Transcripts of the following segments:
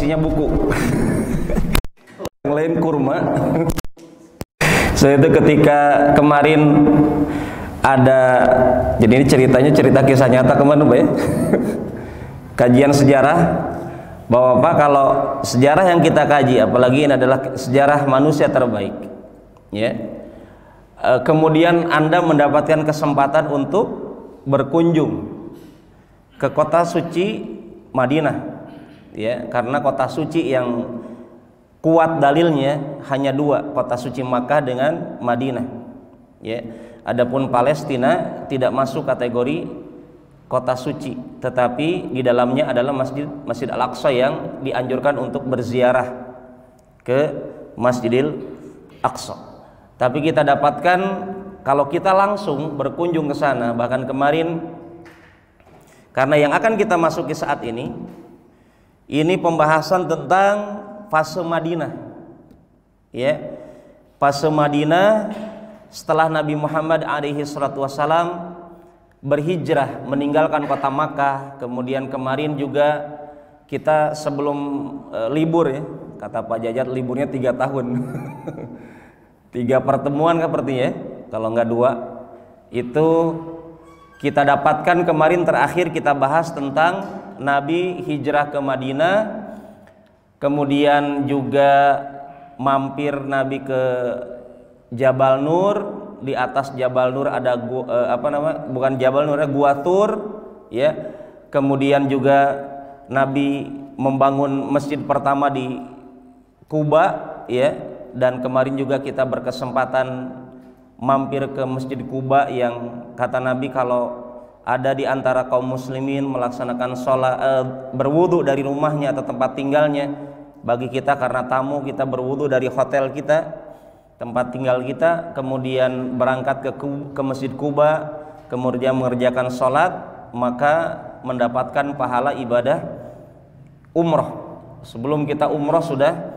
Isinya buku. Yang lain kurma. Saya itu ketika kemarin ada, jadi ini ceritanya cerita kisah nyata kemana Pak ya? Kajian sejarah, bahwa Pak kalau sejarah yang kita kaji, apalagi ini adalah sejarah manusia terbaik, ya. Kemudian Anda mendapatkan kesempatan untuk berkunjung ke kota suci Madinah, ya, karena kota suci yang kuat dalilnya hanya dua, kota suci Makkah dengan Madinah, ya. Adapun Palestina tidak masuk kategori kota suci, tetapi di dalamnya adalah Masjid Al-Aqsa yang dianjurkan untuk berziarah ke Masjidil Aqsa. Tapi kita dapatkan kalau kita langsung berkunjung ke sana, bahkan kemarin, karena yang akan kita masuki saat ini pembahasan tentang fase Madinah, ya, fase Madinah setelah Nabi Muhammad alaihi salatu wassalam berhijrah meninggalkan kota Makkah. Kemudian kemarin juga kita sebelum libur, ya, kata Pak Jajat liburnya 3 tahun. 3 pertemuan sepertinya, kalau enggak 2, itu kita dapatkan kemarin. Terakhir kita bahas tentang Nabi hijrah ke Madinah, kemudian juga mampir Nabi ke Jabal Nur. Di atas Jabal Nur ada bukan Jabal Nur, ada Gua Tur, ya. Kemudian juga Nabi membangun masjid pertama di Kuba, ya. Dan kemarin juga kita berkesempatan mampir ke Masjid Kuba yang kata Nabi kalau ada di antara kaum muslimin melaksanakan sholat berwudu dari rumahnya atau tempat tinggalnya, bagi kita karena tamu kita berwudu dari hotel kita, tempat tinggal kita, kemudian berangkat ke Masjid Kuba, kemudian mengerjakan sholat, maka mendapatkan pahala ibadah umroh. Sebelum kita umroh sudah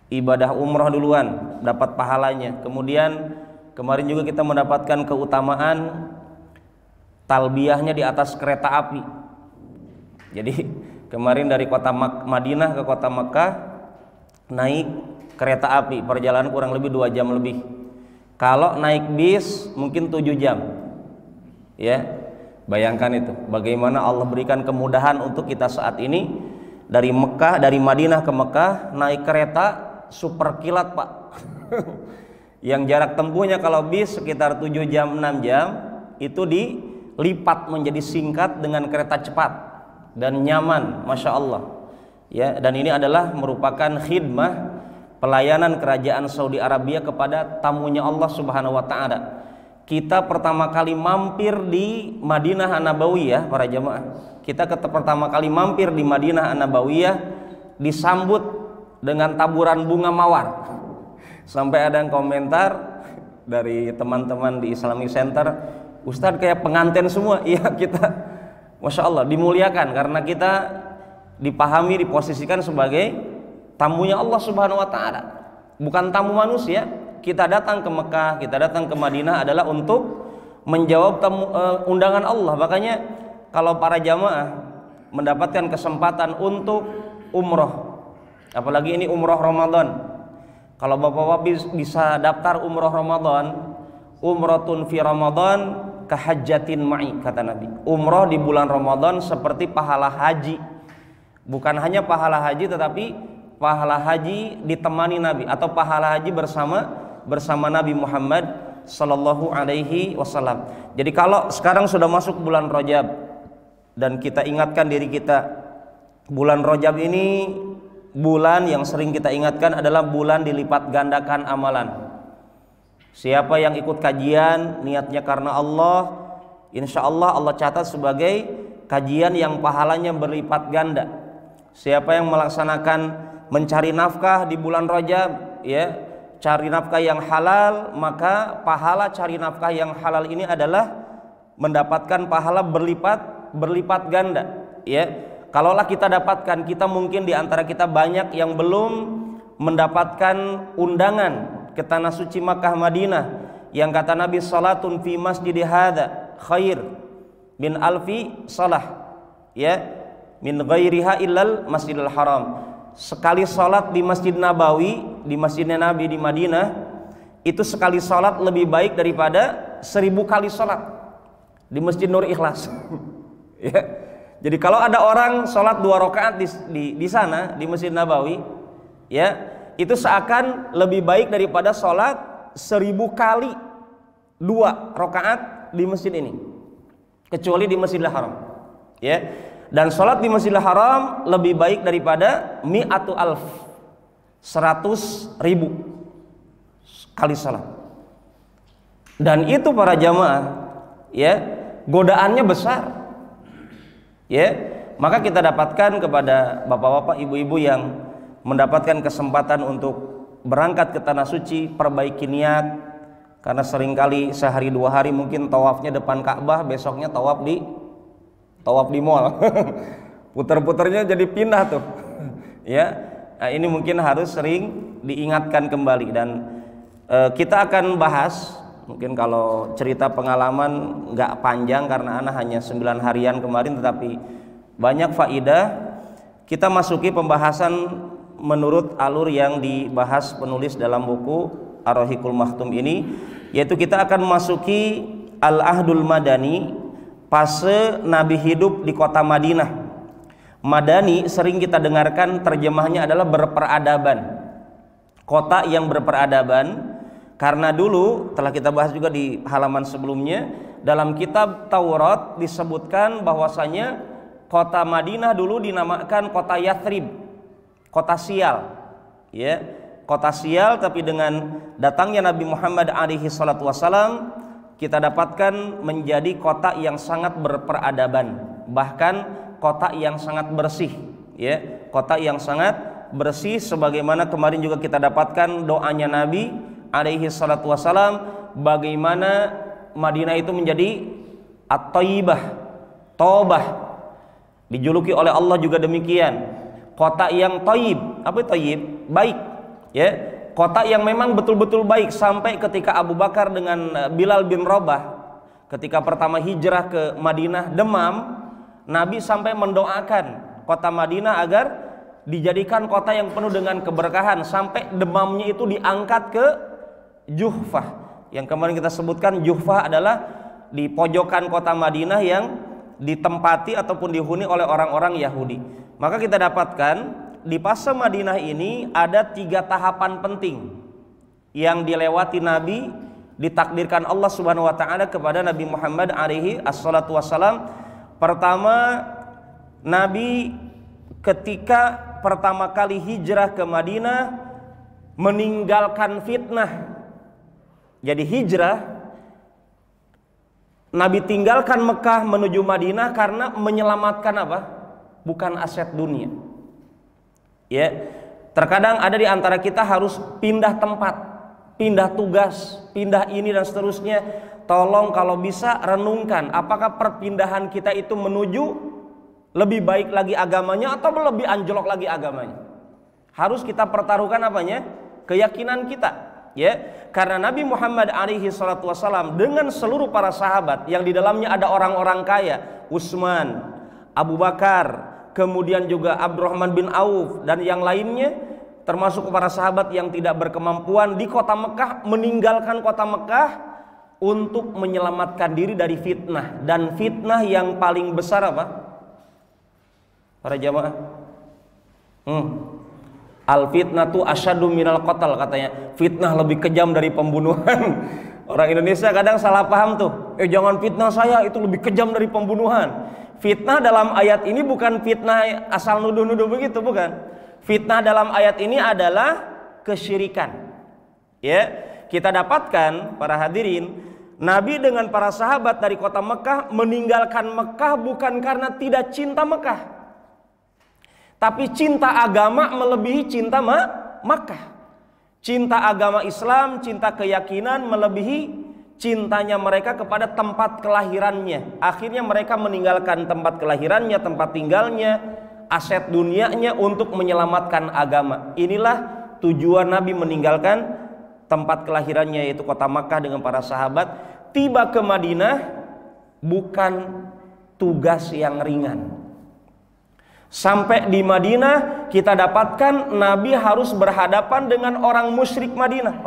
ibadah umroh duluan, dapat pahalanya. Kemudian kemarin juga kita mendapatkan keutamaan talbiyahnya di atas kereta api. Jadi kemarin dari kota Madinah ke kota Makkah naik kereta api, perjalanan kurang lebih 2 jam lebih. Kalau naik bis mungkin 7 jam, ya. Bayangkan itu, bagaimana Allah berikan kemudahan untuk kita saat ini dari Madinah ke Mekah naik kereta super kilat, Pak. Yang jarak tempuhnya kalau bis sekitar 7 jam 6 jam, itu dilipat menjadi singkat dengan kereta cepat dan nyaman, Masya Allah, ya. Dan ini adalah merupakan khidmah pelayanan kerajaan Saudi Arabia kepada tamunya Allah Subhanahu wa Ta'ala. Kita pertama kali mampir di Madinah An-Nabawiyah, para jamaah. Kita pertama kali mampir di Madinah An-Nabawiyah disambut dengan taburan bunga mawar. Sampai ada yang komentar dari teman-teman di Islamic Center, Ustadz kayak pengantin semua. Iya, kita Masya Allah dimuliakan karena kita dipahami, diposisikan sebagai tamunya Allah Subhanahu wa Ta'ala, bukan tamu manusia. Kita datang ke Mekah, kita datang ke Madinah adalah untuk menjawab undangan Allah. Makanya kalau para jamaah mendapatkan kesempatan untuk umroh Apalagi ini umroh Ramadan. Kalau bapak-bapak bisa daftar umroh Ramadan, umrotun fi Ramadan kahajjatin ma'i, kata Nabi. Umroh di bulan Ramadan seperti pahala haji. Bukan hanya pahala haji, tetapi pahala haji ditemani Nabi, atau pahala haji bersama Nabi Muhammad sallallahu alaihi wasallam. Jadi kalau sekarang sudah masuk bulan Rajab dan kita ingatkan diri kita, bulan Rajab ini bulan yang sering kita ingatkan adalah bulan dilipat gandakan amalan. Siapa yang ikut kajian niatnya karena Allah, insya Allah Allah catat sebagai kajian yang pahalanya berlipat ganda. Siapa yang melaksanakan mencari nafkah di bulan Rajab, ya, cari nafkah yang halal, maka pahala cari nafkah yang halal ini adalah mendapatkan pahala berlipat ganda, ya. Kalaulah kita dapatkan, kita mungkin di antara kita banyak yang belum mendapatkan undangan ke tanah suci Makkah Madinah, yang kata Nabi, salatun fi masjidi hadza khair min alfi salah, ya, min ghairiha illal Masjidil Haram. Sekali salat di Masjid Nabawi, di masjidnya Nabi di Madinah, itu sekali salat lebih baik daripada 1000 kali salat di Masjid Nur Ikhlas. Ya. Jadi kalau ada orang sholat 2 rakaat di sana di Masjid Nabawi, ya, itu seakan lebih baik daripada sholat 1000 kali 2 rakaat di masjid ini, kecuali di Masjidil Haram, ya. Dan sholat di Masjidil Haram lebih baik daripada mi'atu alf, 100.000 kali sholat. Dan itu para jamaah, ya, godaannya besar. Ya, maka kita dapatkan kepada bapak-bapak, ibu-ibu yang mendapatkan kesempatan untuk berangkat ke tanah suci, perbaiki niat, karena seringkali sehari 2 hari mungkin tawafnya depan Ka'bah, besoknya tawaf di mall. Puter-puternya jadi pindah tuh. Ya, nah, ini mungkin harus sering diingatkan kembali. Dan kita akan bahas, mungkin kalau cerita pengalaman nggak panjang karena anak hanya 9 harian kemarin, tetapi banyak faidah. Kita masuki pembahasan menurut alur yang dibahas penulis dalam buku Ar-Rahiqul Maktum ini, yaitu kita akan masuki Al-Ahdul Madani, fase Nabi hidup di kota Madinah. Madani sering kita dengarkan terjemahnya adalah berperadaban, kota yang berperadaban. Karena dulu telah kita bahas juga di halaman sebelumnya, dalam kitab Taurat disebutkan bahwasanya kota Madinah dulu dinamakan kota Yathrib, kota sial, ya, kota sial. Tapi dengan datangnya Nabi Muhammad alaihi salatu wasalam, kita dapatkan menjadi kota yang sangat berperadaban, bahkan kota yang sangat bersih, ya, kota yang sangat bersih. Sebagaimana kemarin juga kita dapatkan doanya Nabi alaihi salatu wassalam, bagaimana Madinah itu menjadi at-thayyibah, taubah, dijuluki oleh Allah juga demikian, kota yang thayyib. Apa thayyib? Baik, ya, kota yang memang betul-betul baik. Sampai ketika Abu Bakar dengan Bilal bin Rabah ketika pertama hijrah ke Madinah demam, Nabi sampai mendoakan kota Madinah agar dijadikan kota yang penuh dengan keberkahan, sampai demamnya itu diangkat ke Juhfah. Yang kemarin kita sebutkan, Juhfah adalah di pojokan kota Madinah yang ditempati ataupun dihuni oleh orang-orang Yahudi. Maka kita dapatkan di fase Madinah ini ada 3 tahapan penting yang dilewati Nabi, ditakdirkan Allah Subhanahu wa taala kepada Nabi Muhammad alaihi assalatu wassalam. Pertama, Nabi ketika pertama kali hijrah ke Madinah meninggalkan fitnah. Jadi hijrah, Nabi tinggalkan Mekah menuju Madinah karena menyelamatkan apa? Bukan aset dunia. Ya, terkadang ada di antara kita harus pindah tempat, pindah tugas, pindah ini dan seterusnya. Tolong kalau bisa renungkan, apakah perpindahan kita itu menuju lebih baik lagi agamanya atau lebih anjlok lagi agamanya? Harus kita pertaruhkan apanya? Keyakinan kita. Ya, karena Nabi Muhammad alaihi salatu wasallam dengan seluruh para sahabat yang di dalamnya ada orang-orang kaya, Utsman, Abu Bakar, kemudian juga Abdurrahman bin Auf dan yang lainnya, termasuk para sahabat yang tidak berkemampuan di kota Mekah, meninggalkan kota Mekah untuk menyelamatkan diri dari fitnah. Dan fitnah yang paling besar apa? Para jamaah, al fitnatu asyadu minal qatl, katanya fitnah lebih kejam dari pembunuhan. Orang Indonesia kadang salah paham tuh, jangan fitnah saya, itu lebih kejam dari pembunuhan. Fitnah dalam ayat ini bukan fitnah asal nuduh-nuduh begitu, bukan. Fitnah dalam ayat ini adalah kesyirikan. Ya, kita dapatkan para hadirin, Nabi dengan para sahabat dari kota Mekah meninggalkan Mekah bukan karena tidak cinta Mekah, tapi cinta agama melebihi cinta Mekah. Cinta agama Islam, cinta keyakinan melebihi cintanya mereka kepada tempat kelahirannya. Akhirnya mereka meninggalkan tempat kelahirannya, tempat tinggalnya, aset dunianya untuk menyelamatkan agama. Inilah tujuan Nabi meninggalkan tempat kelahirannya, yaitu kota Makkah dengan para sahabat. Tiba ke Madinah bukan tugas yang ringan. Sampai di Madinah kita dapatkan Nabi harus berhadapan dengan orang musyrik Madinah,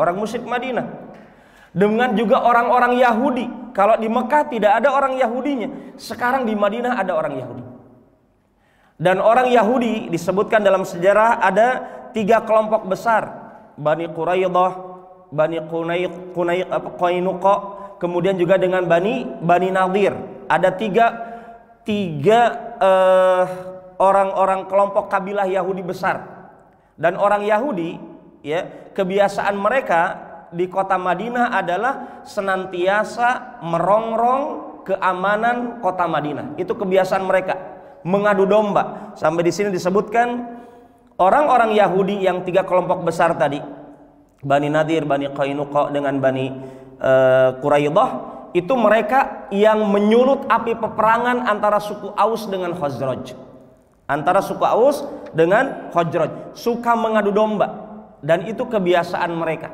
dengan juga orang-orang Yahudi. Kalau di Mekah tidak ada orang Yahudinya, sekarang di Madinah ada orang Yahudi. Dan orang Yahudi disebutkan dalam sejarah ada 3 kelompok besar, Bani Quraidah, Bani Qainuqa, kemudian juga dengan Bani Nadir. Ada tiga orang-orang kelompok kabilah Yahudi besar. Dan orang Yahudi, ya, kebiasaan mereka di kota Madinah adalah senantiasa merongrong keamanan kota Madinah. Itu kebiasaan mereka, mengadu domba. Sampai di sini disebutkan orang-orang Yahudi yang 3 kelompok besar tadi, Bani Nadir, Bani Qainuqa dengan Bani Quraidah, itu mereka yang menyulut api peperangan antara suku Aus dengan Khazraj. Antara suku Aus dengan Khazraj, suka mengadu domba, dan itu kebiasaan mereka.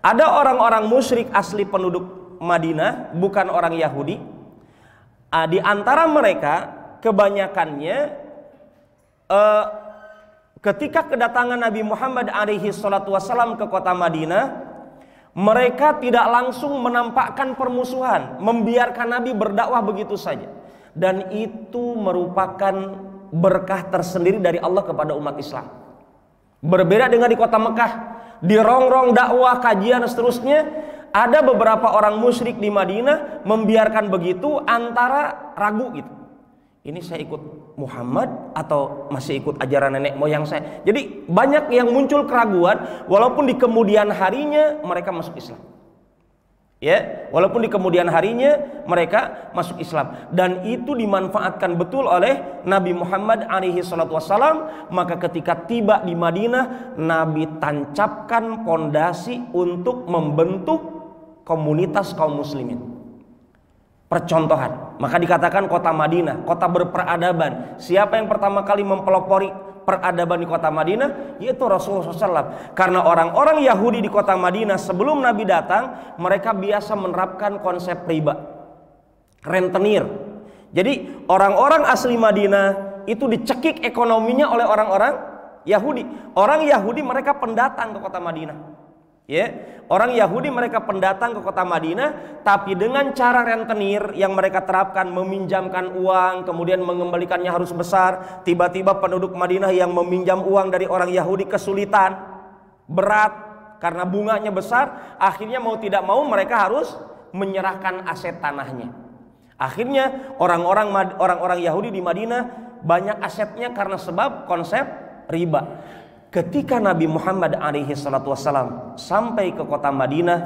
Ada orang-orang musyrik asli penduduk Madinah, bukan orang Yahudi. Di antara mereka kebanyakannya ketika kedatangan Nabi Muhammad SAW ke kota Madinah, mereka tidak langsung menampakkan permusuhan, membiarkan Nabi berdakwah begitu saja. Dan itu merupakan berkah tersendiri dari Allah kepada umat Islam. Berbeda dengan di kota Mekah, dirongrong dakwah, kajian dan seterusnya. Ada beberapa orang musyrik di Madinah membiarkan begitu, antara ragu gitu, ini saya ikut Muhammad atau masih ikut ajaran nenek moyang saya. Jadi banyak yang muncul keraguan, walaupun di kemudian harinya mereka masuk Islam. Ya, walaupun di kemudian harinya mereka masuk Islam, dan itu dimanfaatkan betul oleh Nabi Muhammad SAW. Maka ketika tiba di Madinah, Nabi tancapkan pondasi untuk membentuk komunitas kaum muslimin. Percontohan, maka dikatakan kota Madinah kota berperadaban. Siapa yang pertama kali mempelopori peradaban di kota Madinah? Yaitu Rasulullah SAW. Karena orang-orang Yahudi di kota Madinah sebelum Nabi datang, mereka biasa menerapkan konsep riba, rentenir. Jadi orang-orang asli Madinah itu dicekik ekonominya oleh orang-orang Yahudi. Orang Yahudi mereka pendatang ke kota Madinah. Ya, orang Yahudi mereka pendatang ke kota Madinah, tapi dengan cara rentenir yang mereka terapkan, meminjamkan uang kemudian mengembalikannya harus besar. Tiba-tiba penduduk Madinah yang meminjam uang dari orang Yahudi kesulitan, berat karena bunganya besar. Akhirnya mau tidak mau mereka harus menyerahkan aset tanahnya. Akhirnya orang-orang Yahudi di Madinah banyak asetnya karena sebab konsep riba. Ketika Nabi Muhammad SAW sampai ke kota Madinah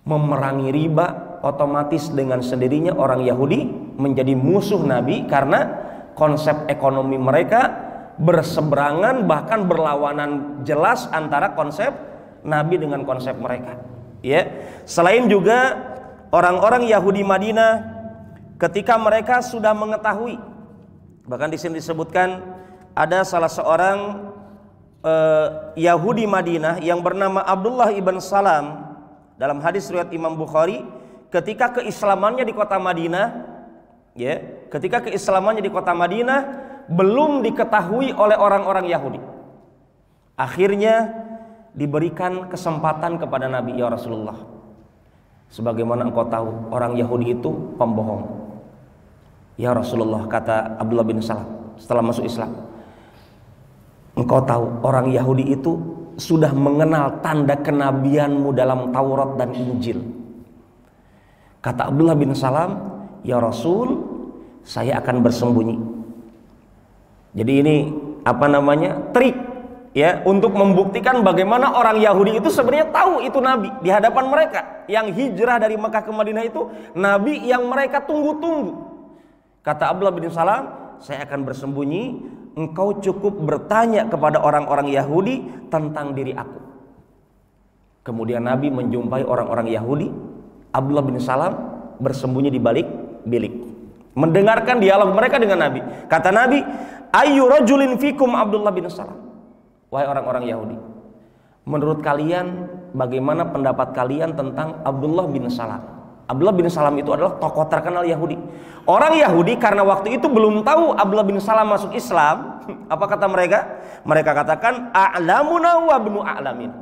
memerangi riba, otomatis dengan sendirinya orang Yahudi menjadi musuh Nabi, karena konsep ekonomi mereka berseberangan, bahkan berlawanan jelas antara konsep Nabi dengan konsep mereka. Ya, selain juga orang-orang Yahudi Madinah ketika mereka sudah mengetahui, bahkan di sini disebutkan ada salah seorang Yahudi Madinah yang bernama Abdullah ibn Salam, dalam hadis riwayat Imam Bukhari, ketika keislamannya di kota Madinah, ya, ketika keislamannya di kota Madinah, belum diketahui oleh orang-orang Yahudi. Akhirnya diberikan kesempatan kepada Nabi, ya Rasulullah, sebagaimana engkau tahu orang Yahudi itu pembohong. Ya Rasulullah, kata Abdullah bin Salam setelah masuk Islam, engkau tahu orang Yahudi itu sudah mengenal tanda kenabianmu dalam Taurat dan Injil. Kata Abdullah bin Salam, ya Rasul, saya akan bersembunyi. Jadi ini trik ya untuk membuktikan bagaimana orang Yahudi itu sebenarnya tahu itu Nabi di hadapan mereka. Yang hijrah dari Mekah ke Madinah itu Nabi yang mereka tunggu-tunggu. Kata Abdullah bin Salam, saya akan bersembunyi, engkau cukup bertanya kepada orang-orang Yahudi tentang diri aku. Kemudian Nabi menjumpai orang-orang Yahudi. Abdullah bin Salam bersembunyi di balik bilik, mendengarkan dialog mereka dengan Nabi. Kata Nabi, ayyu rajulin fikum Abdullah bin Salam. Wahai orang-orang Yahudi, menurut kalian bagaimana pendapat kalian tentang Abdullah bin Salam? Abdullah bin Salam itu adalah tokoh terkenal Yahudi. Orang Yahudi karena waktu itu belum tahu Abdullah bin Salam masuk Islam. Apa kata mereka? Mereka katakan, a'lamuna wa ibnu a'lamin.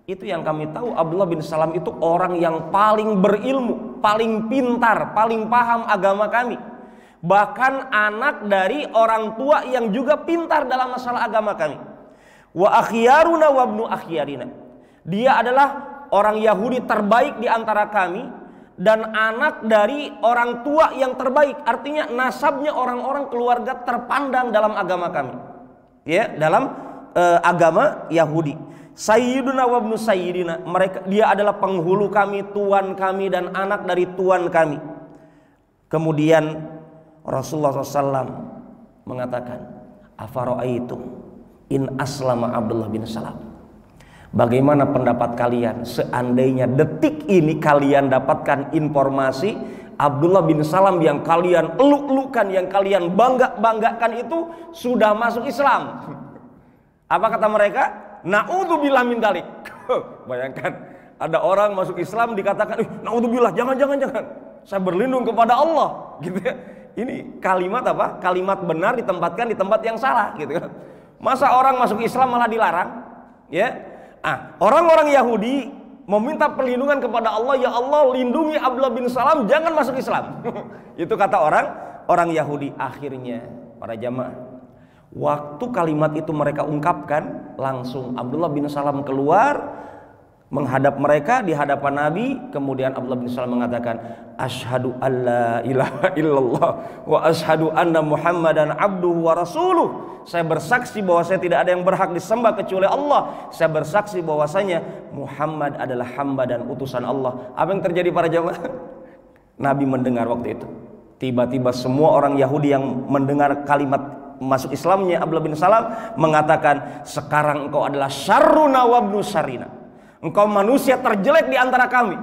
Itu yang kami tahu, Abdullah bin Salam itu orang yang paling berilmu, paling pintar, paling paham agama kami. Bahkan anak dari orang tua yang juga pintar dalam masalah agama kami. Wa akhyaruna wa ibnu akhyarina. Dia adalah orang Yahudi terbaik di antara kami dan anak dari orang tua yang terbaik. Artinya nasabnya orang-orang keluarga terpandang dalam agama kami. Ya, dalam agama Yahudi. Sayyiduna wa ibnu sayyidina, dia adalah penghulu kami, tuan kami dan anak dari tuan kami. Kemudian Rasulullah SAW mengatakan, afara'aitum in aslama Abdullah bin Salam. Bagaimana pendapat kalian seandainya detik ini kalian dapatkan informasi Abdullah bin Salam yang kalian eluk-elukan, yang kalian banggakan itu sudah masuk Islam? Apa kata mereka? Na'udzubillah min dalik. Bayangkan ada orang masuk Islam dikatakan, na'udzubillah, jangan. Saya berlindung kepada Allah, gitu ya. Ini kalimat apa? Kalimat benar ditempatkan di tempat yang salah, gitu kan. Masa orang masuk Islam malah dilarang? Ya. Orang-orang Yahudi meminta perlindungan kepada Allah, ya Allah, lindungi Abdullah bin Salam jangan masuk Islam. Itu kata orang Yahudi. Akhirnya para jamaah, waktu kalimat itu mereka ungkapkan, langsung Abdullah bin Salam keluar menghadap mereka di hadapan Nabi. Kemudian Abdullah bin Salam mengatakan, asyhadu alla ilaha illallah wa asyhadu anna Muhammadan abduhu wa rasuluh. Saya bersaksi bahwa saya tidak ada yang berhak disembah kecuali Allah. Saya bersaksi bahwasanya Muhammad adalah hamba dan utusan Allah. Apa yang terjadi para jamaah? Nabi mendengar waktu itu. Tiba-tiba semua orang Yahudi yang mendengar kalimat masuk Islamnya Abdullah bin Salam mengatakan, sekarang engkau adalah syarruna wa ibnu syarrina. Engkau manusia terjelek di antara kami.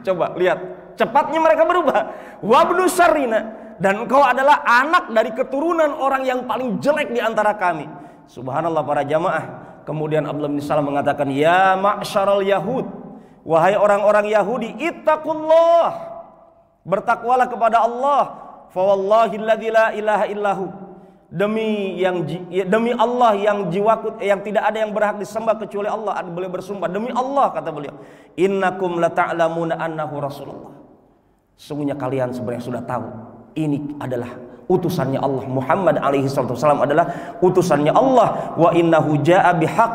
Coba lihat, cepatnya mereka berubah. Wa ibnu syarrina, dan engkau adalah anak dari keturunan orang yang paling jelek di antara kami. Subhanallah para jamaah. Kemudian Abdullah bin Salam mengatakan, ya ma'syaral yahud, wahai orang-orang Yahudi, ittaqullah, bertakwalah kepada Allah. Fa wallahi alladzi la ilaha illahu, demi Allah yang jiwaku, yang tidak ada yang berhak disembah kecuali Allah. Beliau bersumpah, demi Allah, kata beliau, innakum la ta'lamuna annahu rasulullah, sungguhnya kalian sebenarnya sudah tahu ini adalah utusannya Allah. Muhammad alaihi wasallam adalah utusannya Allah. Wa innahu ja'a bihaq,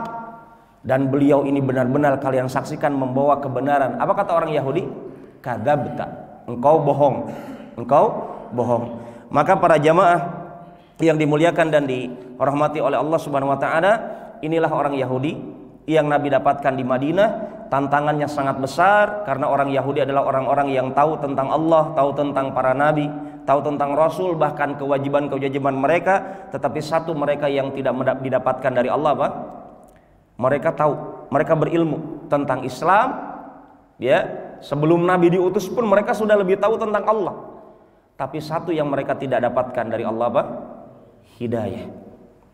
dan beliau ini benar-benar kalian saksikan membawa kebenaran. Apa kata orang Yahudi? Kadzabta, engkau bohong, engkau bohong. Maka para jamaah yang dimuliakan dan dirahmati oleh Allah Subhanahu wa taala, inilah orang Yahudi yang Nabi dapatkan di Madinah. Tantangannya sangat besar karena orang Yahudi adalah orang-orang yang tahu tentang Allah, tahu tentang para nabi, tahu tentang Rasul, bahkan kewajiban-kewajiban mereka. Tetapi satu mereka yang tidak didapatkan dari Allah, apa? Mereka tahu, mereka berilmu tentang Islam, ya. Sebelum Nabi diutus pun mereka sudah lebih tahu tentang Allah. Tapi satu yang mereka tidak dapatkan dari Allah, apa? Hidayah,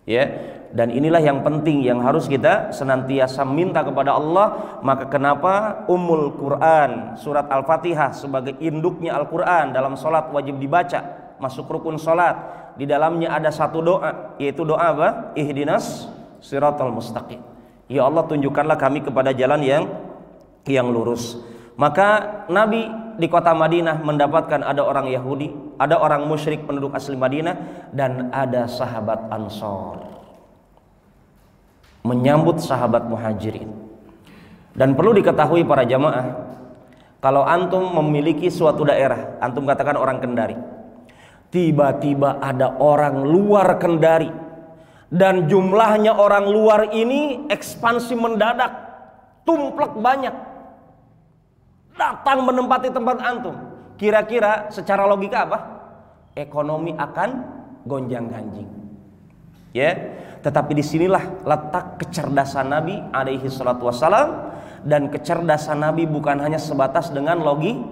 ya. Dan inilah yang penting yang harus kita senantiasa minta kepada Allah. Maka kenapa Ummul Quran, surat Al-Fatihah sebagai induknya Al-Quran dalam sholat wajib dibaca, masuk rukun salat. Di dalamnya ada satu doa, yaitu doa apa? Ihdinas siratal mustaqim. Ya Allah, tunjukkanlah kami kepada jalan yang lurus. Maka Nabi di kota Madinah mendapatkan ada orang Yahudi, ada orang musyrik penduduk asli Madinah, dan ada sahabat Ansor menyambut sahabat Muhajirin. Dan perlu diketahui para jamaah, kalau antum memiliki suatu daerah, antum katakan orang Kendari, tiba-tiba ada orang luar Kendari, dan jumlahnya orang luar ini ekspansi mendadak, tumplek banyak, datang menempati tempat antum. Kira-kira secara logika apa? Ekonomi akan gonjang-ganjing. Ya, tetapi disinilah letak kecerdasan Nabi alaihi salatu wassalam. Dan kecerdasan Nabi bukan hanya sebatas dengan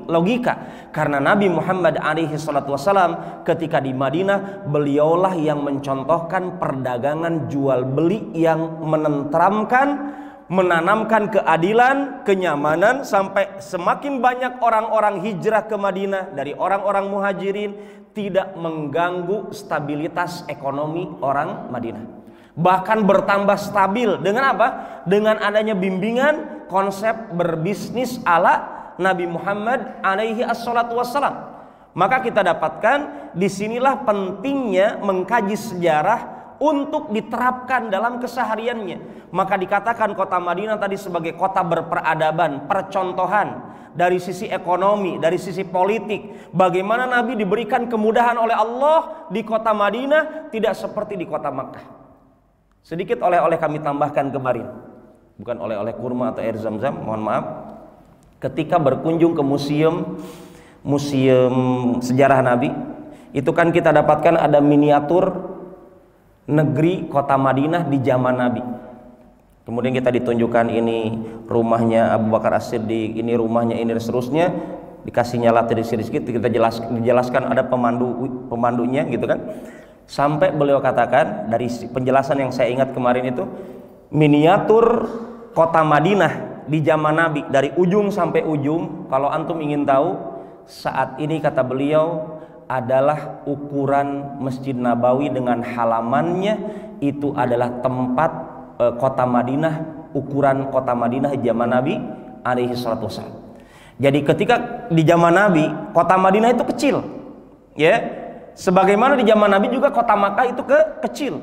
logika, karena Nabi Muhammad alaihi salatu wassalam ketika di Madinah, beliaulah yang mencontohkan perdagangan jual beli yang menenteramkan, menanamkan keadilan, kenyamanan, sampai semakin banyak orang-orang hijrah ke Madinah dari orang-orang Muhajirin, tidak mengganggu stabilitas ekonomi orang Madinah. Bahkan bertambah stabil dengan apa? Dengan adanya bimbingan konsep berbisnis ala Nabi Muhammad alaihi assalatu wassalam. Maka kita dapatkan disinilah pentingnya mengkaji sejarah untuk diterapkan dalam kesehariannya. Maka dikatakan kota Madinah tadi sebagai kota berperadaban, percontohan dari sisi ekonomi, dari sisi politik. Bagaimana Nabi diberikan kemudahan oleh Allah di kota Madinah, tidak seperti di kota Makkah. Sedikit oleh-oleh kami tambahkan kemarin, bukan oleh-oleh kurma atau air zam-zam, mohon maaf. Ketika berkunjung ke museum sejarah Nabi, itu kan kita dapatkan ada miniatur negeri kota Madinah di zaman Nabi. Kemudian kita ditunjukkan ini rumahnya Abu Bakar As-Siddiq, ini rumahnya, ini dan seterusnya. Dikasih nyala sedikit, kita dijelaskan ada pemandunya gitu kan. Sampai beliau katakan, dari penjelasan yang saya ingat kemarin itu, miniatur kota Madinah di zaman Nabi dari ujung sampai ujung, kalau antum ingin tahu, saat ini kata beliau adalah ukuran Masjid Nabawi dengan halamannya, itu adalah tempat kota Madinah, ukuran kota Madinah di zaman Nabi alaihi salatu wassalam. Jadi ketika di zaman Nabi kota Madinah itu kecil, ya. Sebagaimana di zaman Nabi juga kota Makkah itu kecil.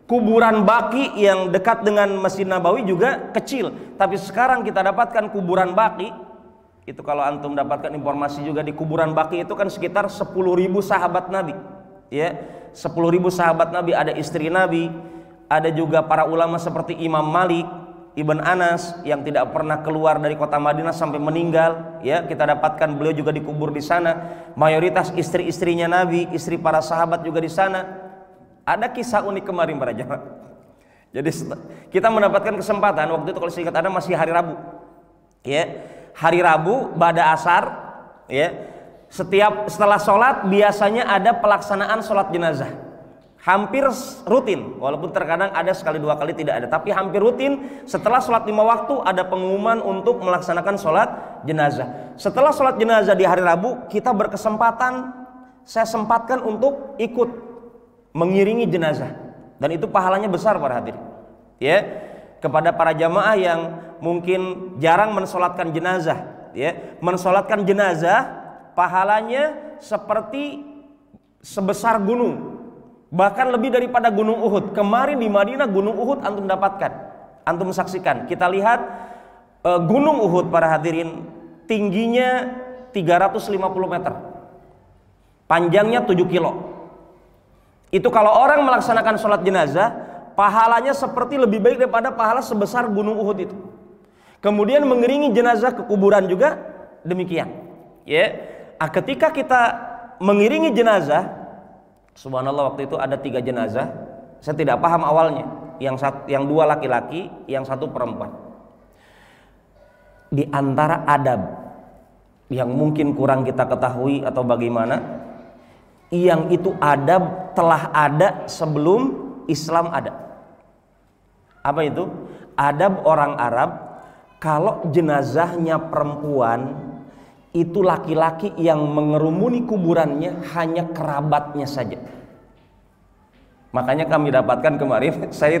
Kuburan Baqi yang dekat dengan Masjid Nabawi juga kecil. Tapi sekarang kita dapatkan kuburan Baqi, itu kalau antum dapatkan informasi juga, di kuburan Baqi itu kan sekitar 10.000 sahabat Nabi. Ya, 10.000 sahabat Nabi, ada istri Nabi, ada juga para ulama seperti Imam Malik Ibn Anas yang tidak pernah keluar dari kota Madinah sampai meninggal. Ya, kita dapatkan beliau juga dikubur di sana. Mayoritas istri-istrinya Nabi, istri para sahabat juga di sana. Ada kisah unik kemarin para jamaah. Jadi kita mendapatkan kesempatan waktu itu, kalau saya ingat ada masih hari Rabu. Ya, hari Rabu ba'da asar. Ya, setelah sholat biasanya ada pelaksanaan sholat jenazah. Hampir rutin, walaupun terkadang ada sekali dua kali tidak ada, tapi hampir rutin setelah sholat 5 waktu ada pengumuman untuk melaksanakan sholat jenazah. Setelah sholat jenazah di hari Rabu, kita berkesempatan, saya sempatkan untuk ikut mengiringi jenazah, dan itu pahalanya besar para hadirin. Ya, kepada para jamaah yang mungkin jarang mensolatkan jenazah, ya, mensolatkan jenazah pahalanya seperti sebesar gunung. Bahkan lebih daripada gunung Uhud. Kemarin di Madinah gunung Uhud antum dapatkan, antum saksikan. Kita lihat gunung Uhud para hadirin, tingginya 350 meter, panjangnya 7 kilo. Itu kalau orang melaksanakan sholat jenazah, pahalanya seperti lebih baik daripada pahala sebesar gunung Uhud itu. Kemudian mengiringi jenazah ke kuburan juga demikian. Ya, ketika kita mengiringi jenazah, subhanallah waktu itu ada 3 jenazah. Saya tidak paham awalnya. Yang 2 laki-laki, yang 1 perempuan. Di antara adab yang mungkin kurang kita ketahui atau bagaimana, yang itu adab telah ada sebelum Islam ada. Apa itu? Adab orang Arab, kalau jenazahnya perempuan itu laki-laki yang mengerumuni kuburannya hanya kerabatnya saja. Makanya kami dapatkan kemarin, saya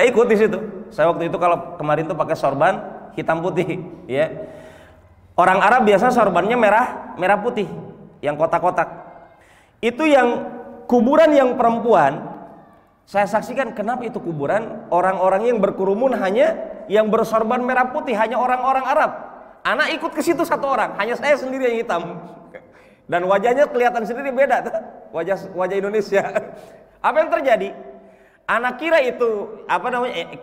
ikut di situ. Saya waktu itu kalau kemarin tuh pakai sorban hitam putih, ya. Orang Arab biasa sorbannya merah putih, yang kotak-kotak. Itu yang kuburan yang perempuan, saya saksikan kenapa itu kuburan orang-orang yang berkerumun hanya yang bersorban merah putih, hanya orang-orang Arab. Anak ikut ke situ satu orang, hanya saya sendiri yang hitam. Dan wajahnya kelihatan sendiri beda, wajah Indonesia. Apa yang terjadi? Anak kira itu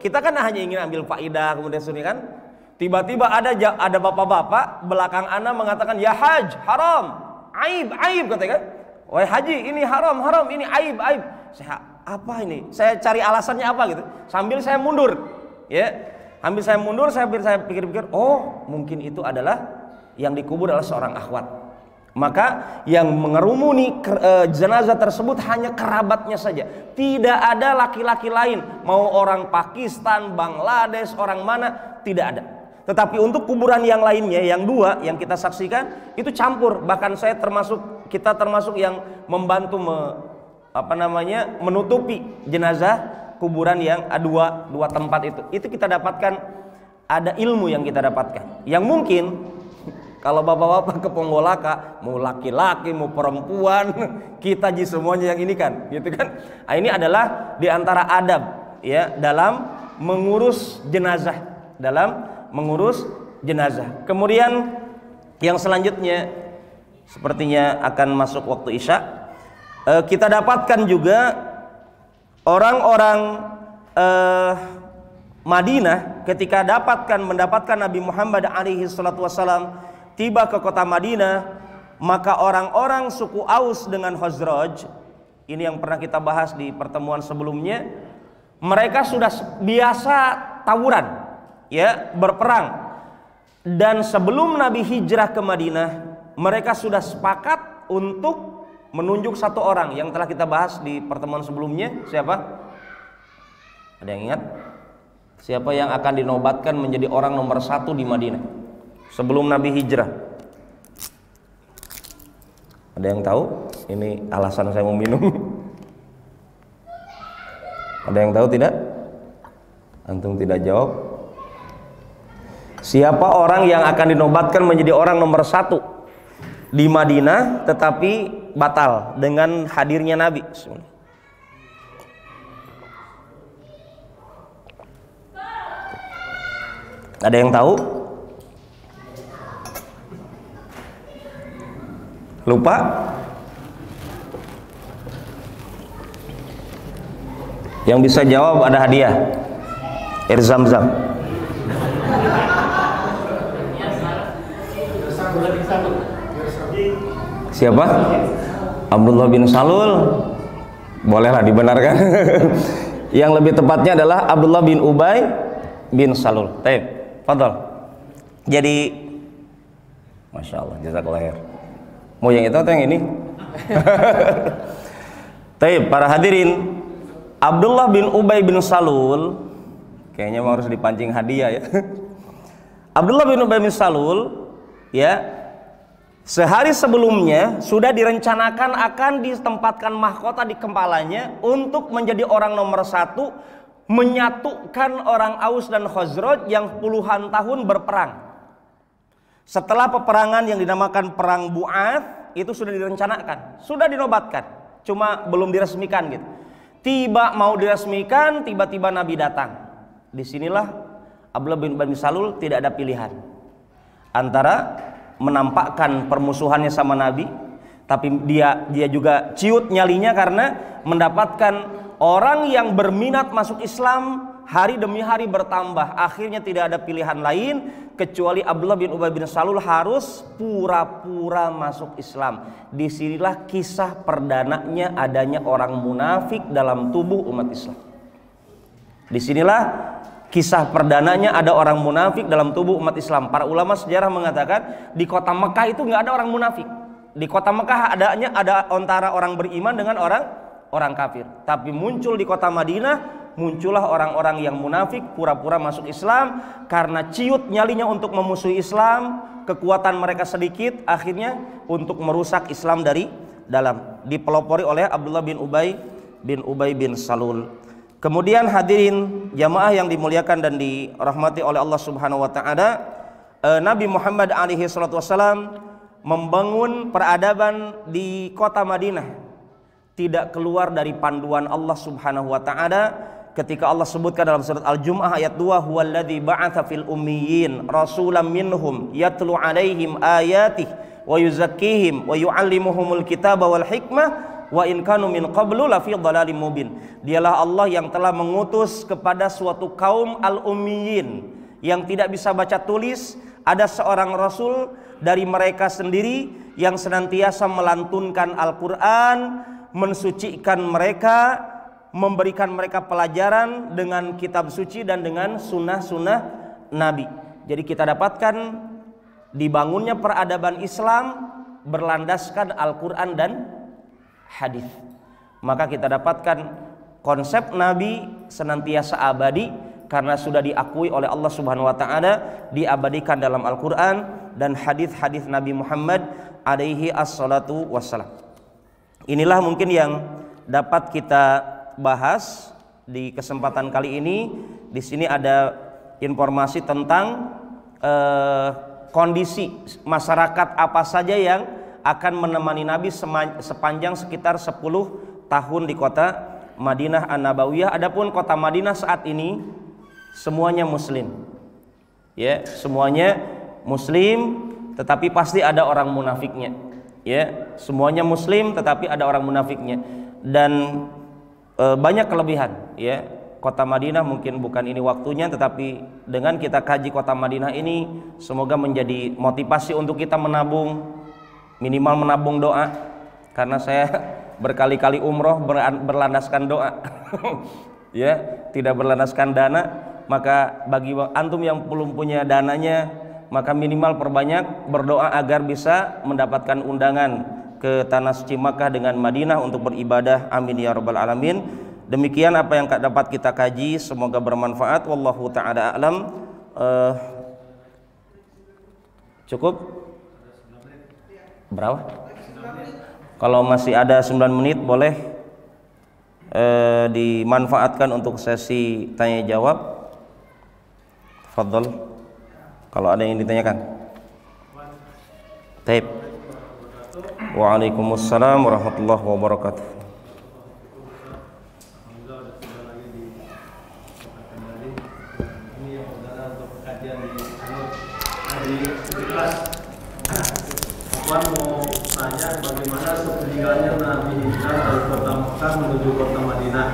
kita kan hanya ingin ambil faidah kemudian sunni kan. Tiba-tiba ada bapak-bapak belakang anak mengatakan ya haj haram, aib katanya kan. Wahai haji ini haram, ini aib. Saya apa ini? Saya cari alasannya apa gitu. Sambil saya mundur, ya. Sambil saya mundur, saya pikir-pikir, oh mungkin itu adalah yang dikubur adalah seorang akhwat. Maka yang mengerumuni jenazah tersebut hanya kerabatnya saja. Tidak ada laki-laki lain, mau orang Pakistan, Bangladesh, orang mana, tidak ada. Tetapi untuk kuburan yang lainnya, yang dua yang kita saksikan itu campur. Bahkan kita termasuk yang membantu menutupi jenazah kuburan yang dua tempat itu kita dapatkan, ada ilmu yang kita dapatkan yang mungkin kalau bapak-bapak ke Ponggolaka mau laki-laki mau perempuan kita semuanya yang ini kan gitu kan. Nah, ini adalah diantara adab ya dalam mengurus jenazah. Kemudian yang selanjutnya sepertinya akan masuk waktu Isya, kita dapatkan juga orang-orang Madinah ketika mendapatkan Nabi Muhammad alaihi salatu wasallam tiba ke kota Madinah, maka orang-orang suku Aus dengan Khazraj, ini yang pernah kita bahas di pertemuan sebelumnya, mereka sudah biasa tawuran, ya, berperang. Dan sebelum Nabi hijrah ke Madinah, mereka sudah sepakat untuk menunjuk satu orang yang telah kita bahas di pertemuan sebelumnya. Siapa? Ada yang ingat? Siapa yang akan dinobatkan menjadi orang nomor 1 di Madinah sebelum Nabi hijrah? Ada yang tahu? Ini alasan saya mau minum. Ada yang tahu tidak? Antum tidak jawab. Siapa orang yang akan dinobatkan menjadi orang nomor 1 di Madinah tetapi batal dengan hadirnya Nabi? Ada yang tahu? Lupa? Yang bisa jawab ada hadiah air zam-zam. Siapa? Abdullah bin Salul. Bolehlah dibenarkan. Yang lebih tepatnya adalah Abdullah bin Ubay bin Salul. Baik, fadhal. Jadi Masya Allah, jazakallah khair. Mau yang itu atau yang ini? Baik, para hadirin, Abdullah bin Ubay bin Salul kayaknya harus dipancing hadiah ya. Abdullah bin Ubay bin Salul ya, sehari sebelumnya sudah direncanakan akan ditempatkan mahkota di kepalanya untuk menjadi orang nomor 1 menyatukan orang Aus dan Khazraj yang puluhan tahun berperang. Setelah peperangan yang dinamakan perang Bu'ath itu sudah direncanakan, sudah dinobatkan, cuma belum diresmikan gitu. Mau diresmikan, tiba-tiba Nabi datang. Disinilah Abdullah bin Ubay bin Salul tidak ada pilihan antara menampakkan permusuhannya sama Nabi, tapi dia juga ciut nyalinya karena mendapatkan orang yang berminat masuk Islam hari demi hari bertambah. Akhirnya tidak ada pilihan lain kecuali Abdullah bin Ubay bin Salul harus pura-pura masuk Islam. Disinilah kisah perdananya adanya orang munafik dalam tubuh umat Islam. Disinilah kisah perdananya ada orang munafik dalam tubuh umat Islam. Para ulama sejarah mengatakan di kota Mekah itu nggak ada orang munafik. Di kota Mekah ada antara orang beriman dengan orang kafir. Tapi muncul di kota Madinah muncullah orang-orang yang munafik pura-pura masuk Islam karena ciut nyalinya untuk memusuhi Islam, kekuatan mereka sedikit, akhirnya untuk merusak Islam dari dalam, dipelopori oleh Abdullah bin Ubay bin Salul. Kemudian hadirin jamaah yang dimuliakan dan dirahmati oleh Allah Subhanahu wa taala, Nabi Muhammad alaihi salatu wasallam membangun peradaban di kota Madinah tidak keluar dari panduan Allah Subhanahu wa taala ketika Allah sebutkan dalam surat Al-Jumu'ah ayat 2, huwallazi ba'atsa fil ummiyin rasulam minhum yatlu 'alaihim ayatihi wa yuzakkihim wa yu'allimuhumul kitaba wal hikmah wa in kanu min qablu lafi dhalalim mubin. Dialah Allah yang telah mengutus kepada suatu kaum al-ummiyin yang tidak bisa baca tulis, ada seorang rasul dari mereka sendiri yang senantiasa melantunkan Al-Qur'an, mensucikan mereka, memberikan mereka pelajaran dengan kitab suci dan dengan sunnah-sunnah Nabi. Jadi kita dapatkan dibangunnya peradaban Islam berlandaskan Al-Quran dan hadis. Maka kita dapatkan konsep Nabi senantiasa abadi karena sudah diakui oleh Allah Subhanahu wa taala, diabadikan dalam Al-Quran dan hadis-hadis Nabi Muhammad alaihi assalatu wassalam. Inilah mungkin yang dapat kita bahas di kesempatan kali ini. Di sini ada informasi tentang kondisi masyarakat apa saja yang akan menemani Nabi sepanjang sekitar 10 tahun di kota Madinah An-Nabawiyah. Adapun kota Madinah saat ini semuanya muslim. Ya, semuanya muslim, tetapi pasti ada orang munafiknya. Ya, semuanya muslim tetapi ada orang munafiknya. Dan banyak kelebihan, ya. Kota Madinah mungkin bukan ini waktunya, tetapi dengan kita kaji kota Madinah ini semoga menjadi motivasi untuk kita menabung, minimal menabung doa, karena saya berkali-kali umroh berlandaskan doa. Ya, tidak berlandaskan dana. Maka bagi antum yang belum punya dananya, maka minimal perbanyak berdoa agar bisa mendapatkan undangan ke tanah suci Makkah dengan Madinah untuk beribadah. Amin ya rabbal alamin. Demikian apa yang dapat kita kaji, semoga bermanfaat. Wallahu taala a'lam. Cukup? Berapa? Kalau masih ada 9 menit boleh dimanfaatkan untuk sesi tanya jawab. Fadhol. Kalau ada yang ditanyakan. Taib. Waalaikumsalam warahmatullahi wabarakatuh. Ini yang saudara untuk kajian di kelas. Puan mau tanya bagaimana sepeninggalnya Nabi hijrah dari kota Mekah menuju kota Madinah.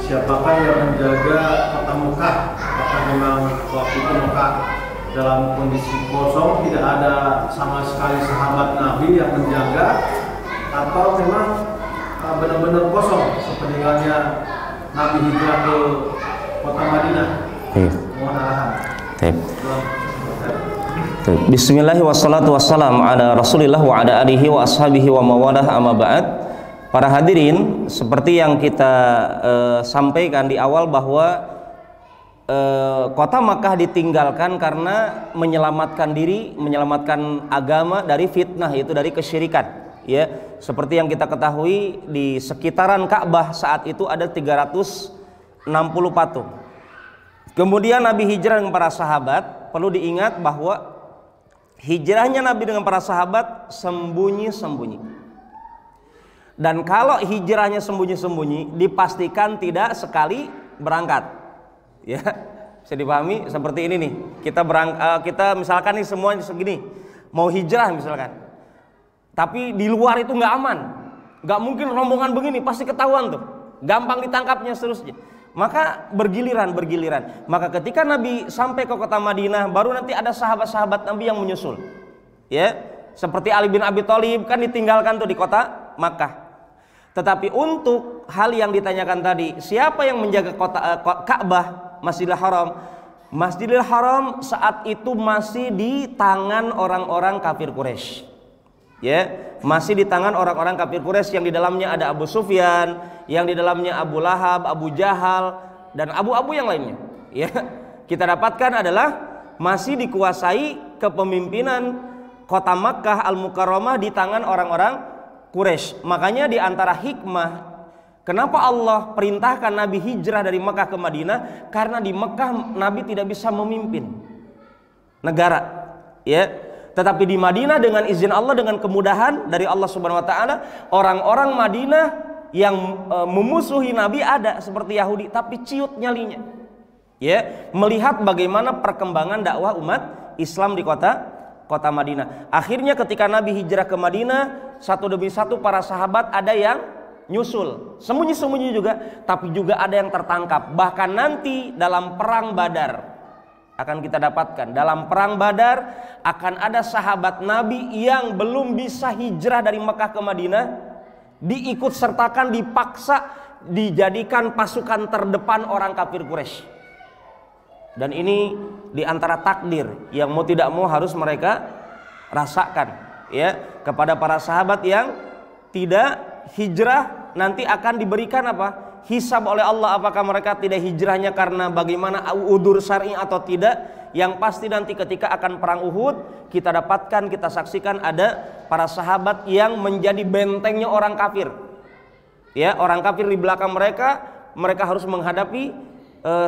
Siapakah yang menjaga kota Mekah? Apakah memang waktu itu Mekah dalam kondisi kosong, tidak ada sama sekali sahabat Nabi yang menjaga, atau memang benar-benar kosong sepeninggalnya Nabi hijrah ke kota Madinah? Mohon arahan. Bismillah wassalatu wassalamu ala Rasulillah wa ala alihi wa ashabihi wa mawalah, amma ba'd. Para hadirin, seperti yang kita sampaikan di awal bahwa kota Makkah ditinggalkan karena menyelamatkan diri, menyelamatkan agama dari fitnah, yaitu dari kesyirikan. Ya, seperti yang kita ketahui di sekitaran Ka'bah saat itu ada 360 patung. Kemudian Nabi hijrah dengan para sahabat. Perlu diingat bahwa hijrahnya Nabi dengan para sahabat sembunyi-sembunyi. Dan kalau hijrahnya sembunyi-sembunyi, dipastikan tidak sekali berangkat. Ya, bisa dipahami seperti ini nih. Kita misalkan nih semuanya segini, mau hijrah misalkan. Tapi di luar itu nggak aman. Nggak mungkin rombongan begini, pasti ketahuan tuh. Gampang ditangkapnya seterusnya. Maka bergiliran. Maka ketika Nabi sampai ke kota Madinah, baru nanti ada sahabat-sahabat Nabi yang menyusul. Ya, seperti Ali bin Abi Thalib kan ditinggalkan tuh di kota Makkah. Tetapi untuk hal yang ditanyakan tadi, siapa yang menjaga kota Ka'bah, Masjidil Haram? Masjidil Haram saat itu masih di tangan orang-orang kafir Quraisy. Ya, masih di tangan orang-orang kafir Quraisy yang di dalamnya ada Abu Sufyan, yang di dalamnya Abu Lahab, Abu Jahal, dan abu-abu yang lainnya. Ya, kita dapatkan adalah masih dikuasai kepemimpinan kota Makkah Al-Mukarramah di tangan orang-orang Quraisy. Makanya di antara hikmah kenapa Allah perintahkan Nabi hijrah dari Makkah ke Madinah, karena di Makkah Nabi tidak bisa memimpin negara, ya. Tetapi di Madinah dengan izin Allah, dengan kemudahan dari Allah Subhanahu wa taala, orang-orang Madinah yang memusuhi Nabi ada seperti Yahudi, tapi ciut nyalinya. Ya, melihat bagaimana perkembangan dakwah umat Islam di kota Madinah. Akhirnya ketika Nabi hijrah ke Madinah, satu demi satu para sahabat ada yang nyusul, sembunyi-sembunyi juga, tapi juga ada yang tertangkap. Bahkan nanti dalam perang Badar akan kita dapatkan, dalam perang Badar akan ada sahabat Nabi yang belum bisa hijrah dari Mekah ke Madinah, diikut sertakan, dipaksa, dijadikan pasukan terdepan orang kafir Quraisy. Dan ini diantara takdir yang mau tidak mau harus mereka rasakan, ya. Kepada para sahabat yang tidak hijrah nanti akan diberikan apa? Hisab oleh Allah, apakah mereka tidak hijrahnya karena bagaimana udzur syar'i atau tidak. Yang pasti nanti ketika akan perang Uhud, kita dapatkan, kita saksikan ada para sahabat yang menjadi bentengnya orang kafir. Ya, orang kafir di belakang mereka, mereka harus menghadapi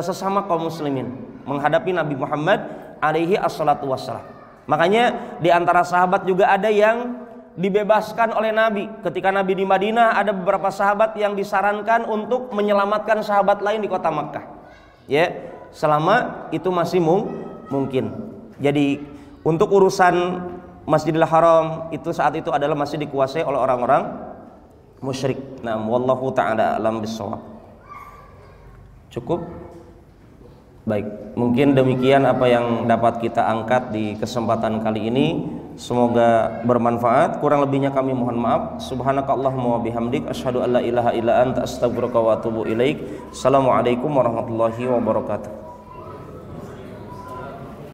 sesama kaum muslimin, menghadapi Nabi Muhammad alaihi assalatu wassalam. Makanya di antara sahabat juga ada yang dibebaskan oleh Nabi. Ketika Nabi di Madinah, ada beberapa sahabat yang disarankan untuk menyelamatkan sahabat lain di kota Makkah. Ya, selama itu masih mungkin. Jadi untuk urusan Masjidil Haram itu saat itu adalah masih dikuasai oleh orang-orang musyrik. Nah, wallahu taala alam bissawab. Cukup? Baik, mungkin demikian apa yang dapat kita angkat di kesempatan kali ini. Semoga bermanfaat. Kurang lebihnya kami mohon maaf. Subhanakallahumma wa bihamdik, asyhadu an la ilaha illa anta, astaghfiruka wa atubu ilaik. Assalamualaikum warahmatullahi wabarakatuh.